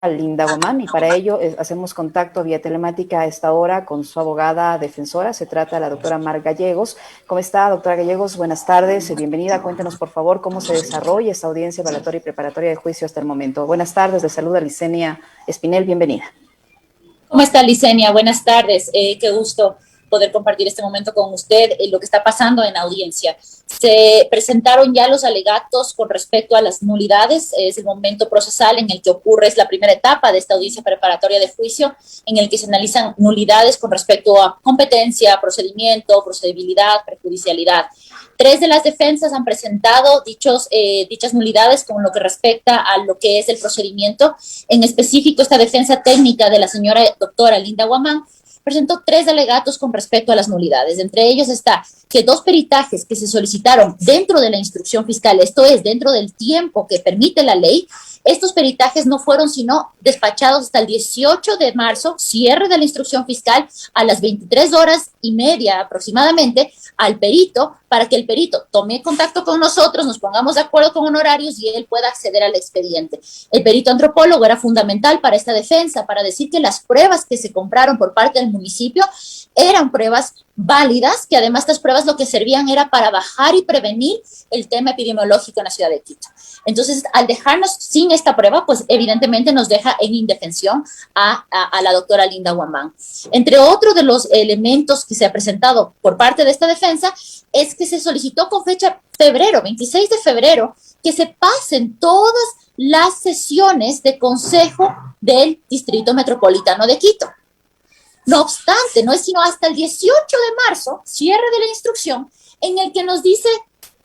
Linda Guamán, y para ello hacemos contacto vía telemática a esta hora con su abogada defensora. Se trata de la doctora Mar Gallegos. ¿Cómo está, doctora Gallegos? Buenas tardes, bienvenida. Cuéntenos, por favor, cómo se desarrolla esta audiencia evaluatoria y preparatoria de juicio hasta el momento. Buenas tardes, le saluda Licenia Espinel, bienvenida. ¿Cómo está, Licenia? Buenas tardes. Qué gusto poder compartir este momento con usted, lo que está pasando en la audiencia. Se presentaron ya los alegatos con respecto a las nulidades. Es el momento procesal en el que ocurre, es la primera etapa de esta audiencia preparatoria de juicio, en el que se analizan nulidades con respecto a competencia, procedimiento, procedibilidad, prejudicialidad. 3 de las defensas han presentado dichas nulidades con lo que respecta a lo que es el procedimiento. En específico, esta defensa técnica de la señora doctora Linda Guamán presentó 3 alegatos con respecto a las nulidades. Entre ellos está que 2 peritajes que se solicitaron dentro de la instrucción fiscal, esto es, dentro del tiempo que permite la ley, estos peritajes no fueron sino despachados hasta el 18 de marzo, cierre de la instrucción fiscal, a las 23:30 aproximadamente, al perito, para que el perito tome contacto con nosotros, nos pongamos de acuerdo con honorarios y él pueda acceder al expediente. El perito antropólogo era fundamental para esta defensa, para decir que las pruebas que se compraron por parte del municipio eran pruebas válidas, que además estas pruebas lo que servían era para bajar y prevenir el tema epidemiológico en la ciudad de Quito. Entonces, al dejarnos sin esta prueba, pues evidentemente nos deja en indefensión a la doctora Linda Guamán. Entre otros de los elementos que se ha presentado por parte de esta defensa es que se solicitó con fecha febrero, 26 de febrero, que se pasen todas las sesiones de consejo del Distrito Metropolitano de Quito. No obstante, no es sino hasta el 18 de marzo, cierre de la instrucción, en el que nos dice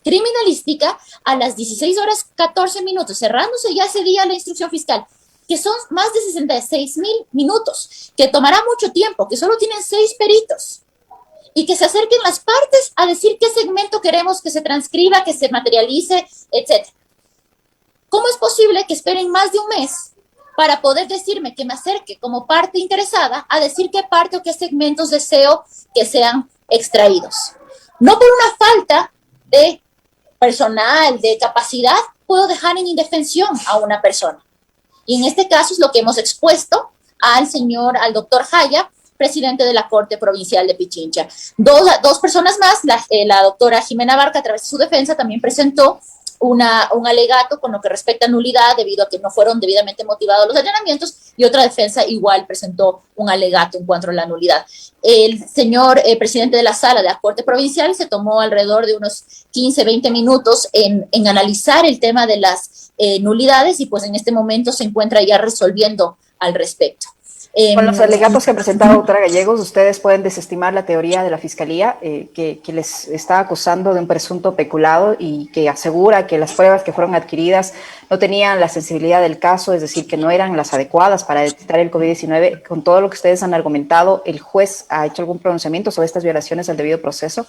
criminalística a las 16:14, cerrándose ya ese día la instrucción fiscal, que son más de 66,000 minutos, que tomará mucho tiempo, que solo tienen 6 peritos, y que se acerquen las partes a decir qué segmento queremos que se transcriba, que se materialice, etc. ¿Cómo es posible que esperen más de un mes para poder decirme que me acerque como parte interesada a decir qué parte o qué segmentos deseo que sean extraídos? No por una falta de personal, de capacidad, puedo dejar en indefensión a una persona. Y en este caso es lo que hemos expuesto al doctor Jaya, presidente de la Corte Provincial de Pichincha. Dos personas más, la doctora Jimena Barca, a través de su defensa, también presentó un alegato con lo que respecta a nulidad debido a que no fueron debidamente motivados los allanamientos, y otra defensa igual presentó un alegato en cuanto a la nulidad. El señor presidente de la sala de la Corte Provincial se tomó alrededor de unos 15-20 minutos en analizar el tema de las nulidades, y pues en este momento se encuentra ya resolviendo al respecto. Con los alegatos que ha presentado doctora Gallegos, ustedes pueden desestimar la teoría de la Fiscalía que les está acusando de un presunto peculado y que asegura que las pruebas que fueron adquiridas no tenían la sensibilidad del caso, es decir, que no eran las adecuadas para detectar el COVID-19. Con todo lo que ustedes han argumentado, ¿el juez ha hecho algún pronunciamiento sobre estas violaciones al debido proceso?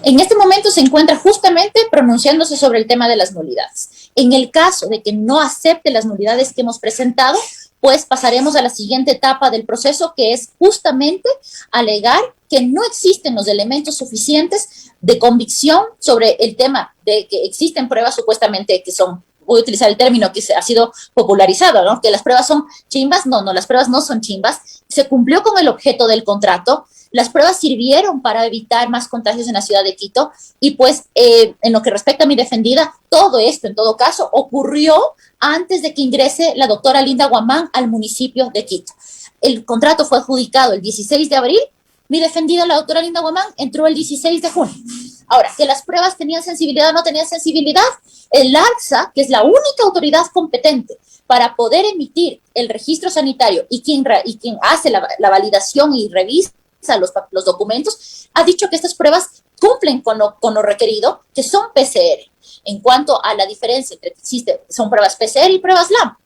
En este momento se encuentra justamente pronunciándose sobre el tema de las nulidades. En el caso de que no acepte las nulidades que hemos presentado, pues pasaremos a la siguiente etapa del proceso, que es justamente alegar que no existen los elementos suficientes de convicción sobre el tema de que existen pruebas supuestamente que son, voy a utilizar el término que ha sido popularizado, ¿no? Que las pruebas son chimbas. No, las pruebas no son chimbas. Se cumplió con el objeto del contrato. Las pruebas sirvieron para evitar más contagios en la ciudad de Quito, y pues en lo que respecta a mi defendida, todo esto en todo caso ocurrió antes de que ingrese la doctora Linda Guamán al municipio de Quito. El contrato fue adjudicado el 16 de abril, mi defendida, la doctora Linda Guamán, entró el 16 de junio. Ahora, que las pruebas tenían sensibilidad o no tenían sensibilidad, el ARSA, que es la única autoridad competente para poder emitir el registro sanitario y quien hace la validación y revisa los documentos, ha dicho que estas pruebas cumplen con lo requerido, que son PCR. En cuanto a la diferencia entre que son pruebas PCR y pruebas LAMP.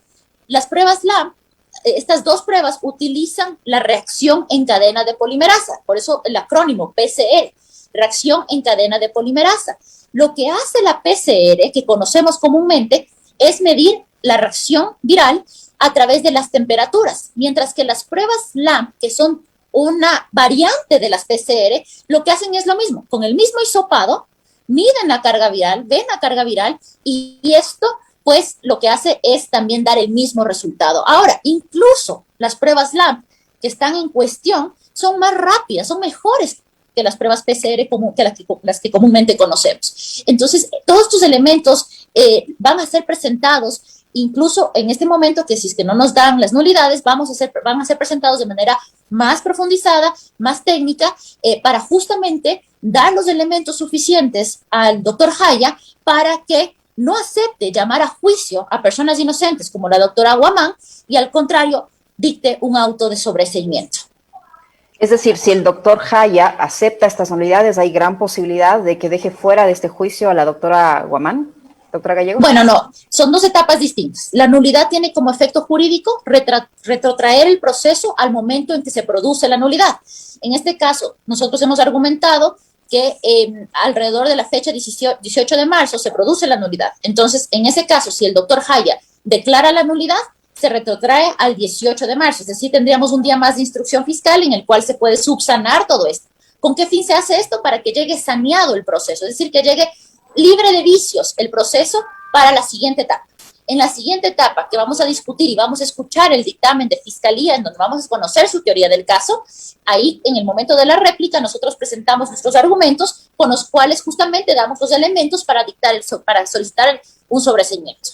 Las pruebas LAMP, estas 2 pruebas utilizan la reacción en cadena de polimerasa, por eso el acrónimo PCR, reacción en cadena de polimerasa. Lo que hace la PCR, que conocemos comúnmente, es medir la reacción viral a través de las temperaturas, mientras que las pruebas LAMP, que son una variante de las PCR, lo que hacen es lo mismo, con el mismo hisopado, miden la carga viral, ven la carga viral, y esto pues lo que hace es también dar el mismo resultado. Ahora, incluso las pruebas lab que están en cuestión son más rápidas, son mejores que las pruebas PCR que las que comúnmente conocemos. Entonces, todos estos elementos van a ser presentados, incluso en este momento, que si es que no nos dan las nulidades, van a ser presentados de manera más profundizada, más técnica, para justamente dar los elementos suficientes al doctor Jaya para que no acepte llamar a juicio a personas inocentes como la doctora Guamán y al contrario dicte un auto de sobreseimiento. Es decir, si el doctor Jaya acepta estas nulidades, hay gran posibilidad de que deje fuera de este juicio a la doctora Guamán, doctora Gallegos. Bueno, no, son dos etapas distintas. La nulidad tiene como efecto jurídico retrotraer el proceso al momento en que se produce la nulidad. En este caso, nosotros hemos argumentado que alrededor de la fecha 18 de marzo se produce la nulidad. Entonces, en ese caso, si el doctor Jaya declara la nulidad, se retrotrae al 18 de marzo. Es decir, tendríamos un día más de instrucción fiscal en el cual se puede subsanar todo esto. ¿Con qué fin se hace esto? Para que llegue saneado el proceso, es decir, que llegue libre de vicios el proceso para la siguiente etapa. En la siguiente etapa que vamos a discutir y vamos a escuchar el dictamen de fiscalía en donde vamos a conocer su teoría del caso, ahí en el momento de la réplica nosotros presentamos nuestros argumentos con los cuales justamente damos los elementos para para solicitar un sobreseimiento.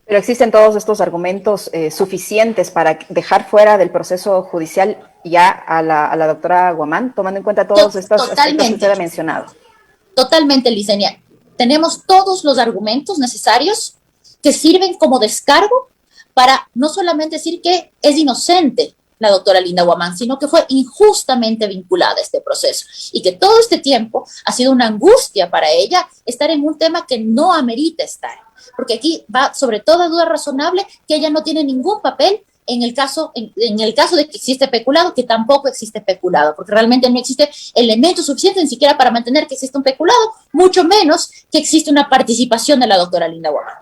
Pero existen todos estos argumentos suficientes para dejar fuera del proceso judicial ya a la doctora Guamán, tomando en cuenta todos estos aspectos que usted ha mencionado. Totalmente, Licenia. Tenemos todos los argumentos necesarios que sirven como descargo para no solamente decir que es inocente la doctora Linda Guamán, sino que fue injustamente vinculada a este proceso y que todo este tiempo ha sido una angustia para ella estar en un tema que no amerita estar, porque aquí va sobre toda duda razonable que ella no tiene ningún papel en el caso de que existe peculado, que tampoco existe peculado, porque realmente no existe elementos suficientes ni siquiera para mantener que existe un peculado, mucho menos que existe una participación de la doctora Linda Guamán.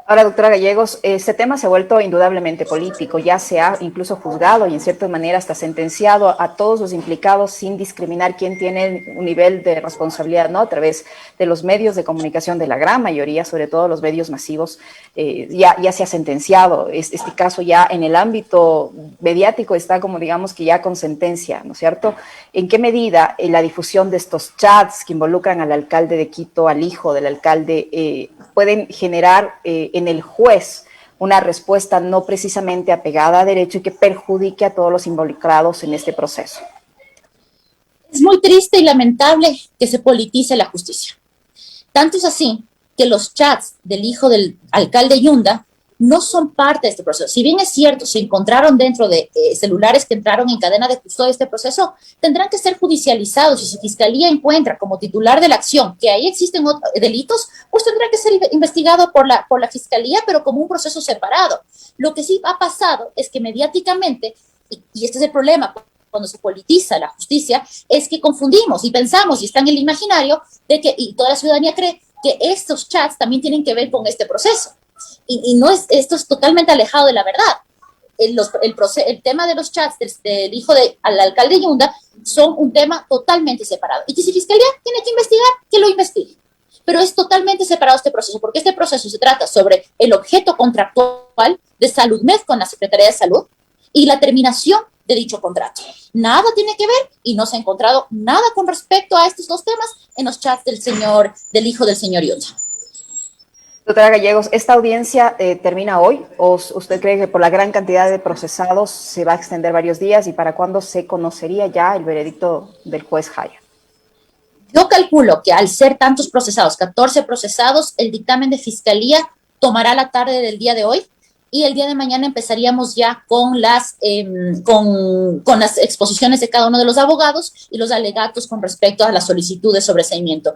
Ahora, doctora Gallegos, este tema se ha vuelto indudablemente político, ya se ha incluso juzgado y en cierta manera hasta sentenciado a todos los implicados sin discriminar quién tiene un nivel de responsabilidad, ¿no? A través de los medios de comunicación de la gran mayoría, sobre todo los medios masivos, ya se ha sentenciado. Este caso ya en el ámbito mediático está como digamos que ya con sentencia, ¿no es cierto? ¿En qué medida la difusión de estos chats que involucran al alcalde de Quito, al hijo del alcalde, pueden generar en el juez una respuesta no precisamente apegada a derecho y que perjudique a todos los involucrados en este proceso? Es muy triste y lamentable que se politice la justicia. Tanto es así que los chats del hijo del alcalde Yunda no son parte de este proceso. Si bien es cierto, se encontraron dentro de celulares que entraron en cadena de custodia de este proceso, tendrán que ser judicializados y si Fiscalía encuentra como titular de la acción que ahí existen delitos, pues tendrá que ser investigado por la Fiscalía, pero como un proceso separado. Lo que sí ha pasado es que mediáticamente, y este es el problema, cuando se politiza la justicia, es que confundimos y pensamos, y está en el imaginario, y toda la ciudadanía cree que estos chats también tienen que ver con este proceso. Y no esto es totalmente alejado de la verdad. El tema de los chats del hijo al alcalde Yunda son un tema totalmente separado. Y que si Fiscalía tiene que investigar, que lo investigue. Pero es totalmente separado este proceso, porque este proceso se trata sobre el objeto contractual de SaludMed con la Secretaría de Salud y la terminación de dicho contrato. Nada tiene que ver y no se ha encontrado nada con respecto a estos dos temas en los chats del hijo del señor Yunda. Doctora Gallegos, ¿esta audiencia termina hoy o usted cree que por la gran cantidad de procesados se va a extender varios días y para cuándo se conocería ya el veredicto del juez Jaya? Yo calculo que al ser tantos procesados, 14 procesados, el dictamen de Fiscalía tomará la tarde del día de hoy y el día de mañana empezaríamos ya con las exposiciones de cada uno de los abogados y los alegatos con respecto a la solicitud de sobreseimiento.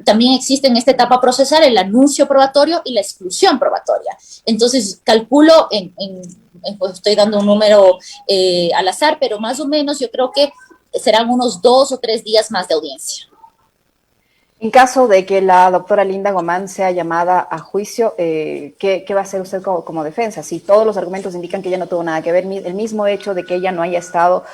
También existe en esta etapa procesal el anuncio probatorio y la exclusión probatoria. Entonces, calculo, pues estoy dando un número al azar, pero más o menos yo creo que serán unos 2 o 3 días más de audiencia. En caso de que la doctora Linda Guamán sea llamada a juicio, ¿qué va a hacer usted como defensa? Si todos los argumentos indican que ella no tuvo nada que ver, el mismo hecho de que ella no haya estado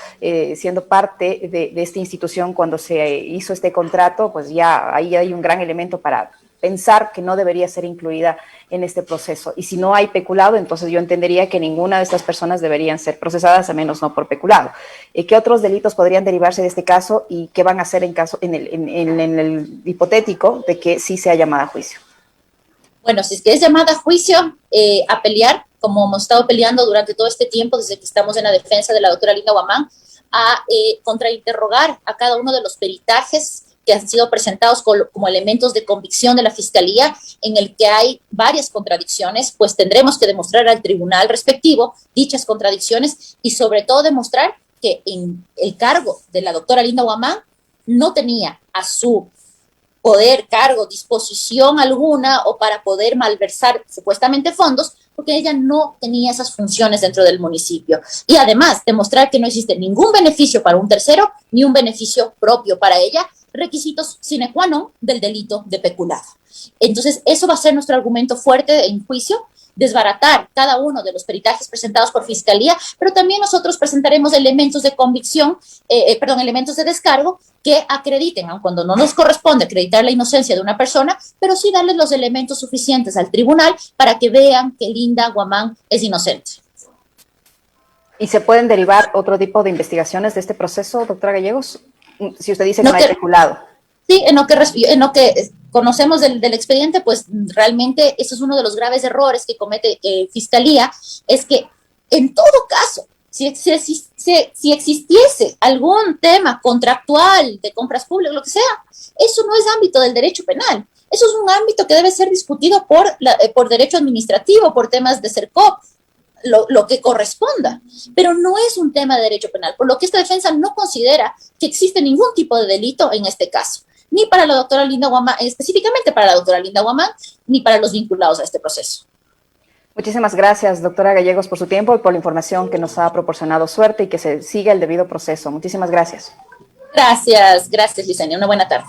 siendo parte de esta institución cuando se hizo este contrato, pues ya ahí hay un gran elemento para pensar que no debería ser incluida en este proceso. Y si no hay peculado, entonces yo entendería que ninguna de estas personas deberían ser procesadas, a menos no por peculado. ¿Qué otros delitos podrían derivarse de este caso y qué van a hacer en el hipotético de que sí sea llamada a juicio? Bueno, si es que es llamada a juicio, a pelear, como hemos estado peleando durante todo este tiempo, desde que estamos en la defensa de la doctora Linda Guamán, a contrainterrogar a cada uno de los peritajes que han sido presentados como elementos de convicción de la Fiscalía, en el que hay varias contradicciones, pues tendremos que demostrar al tribunal respectivo dichas contradicciones y sobre todo demostrar que en el cargo de la doctora Linda Guamán no tenía a su poder, cargo, disposición alguna o para poder malversar supuestamente fondos, porque ella no tenía esas funciones dentro del municipio. Y además, demostrar que no existe ningún beneficio para un tercero, ni un beneficio propio para ella, requisitos sine qua non del delito de peculado. Entonces, eso va a ser nuestro argumento fuerte en juicio, desbaratar cada uno de los peritajes presentados por Fiscalía, pero también nosotros presentaremos elementos de convicción, elementos de descargo que acrediten, aun cuando no nos corresponde acreditar la inocencia de una persona, pero sí darles los elementos suficientes al tribunal para que vean que Linda Guamán es inocente. ¿Y se pueden derivar otro tipo de investigaciones de este proceso, doctora Gallegos? Si usted dice que no hay peculado. Sí, en lo que conocemos del expediente, pues realmente eso es uno de los graves errores que comete Fiscalía, es que en todo caso, si existiese algún tema contractual de compras públicas, lo que sea, eso no es ámbito del derecho penal. Eso es un ámbito que debe ser discutido por derecho administrativo, por temas de CERCOP, lo que corresponda, pero no es un tema de derecho penal, por lo que esta defensa no considera que existe ningún tipo de delito en este caso, ni para la doctora Linda Guamán, específicamente para la doctora Linda Guamán, ni para los vinculados a este proceso. Muchísimas gracias, doctora Gallegos, por su tiempo y por la información que nos ha proporcionado. Suerte y que se siga el debido proceso. Muchísimas gracias. Gracias, Licenia. Una buena tarde.